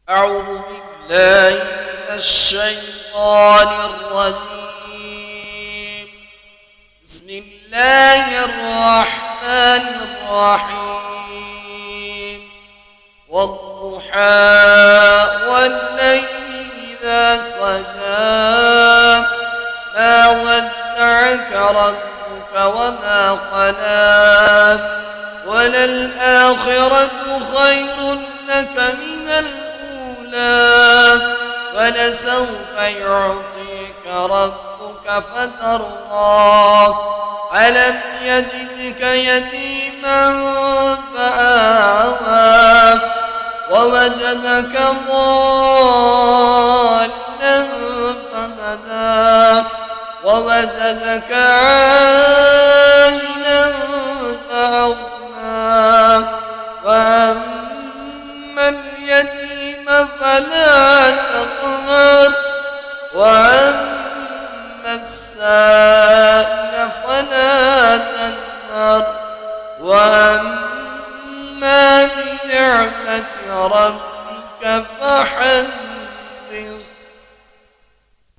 أعوذ بالله من الشيطان الرجيم. بسم الله الرحمن الرحيم. والضحى والليل إذا سجى ما ودعك ربك وما قلى وللآخرة خير لك من الأولى ولسوف يعطيك ربك فترضى ألم يجدك يتيما فآوى ووجدك ضالا فهدى ووجدك عائلا فأغنى وأما اليتيم فلا تقهر وأما السائل فلا تنهر وأما بنعمة ربك فحدث.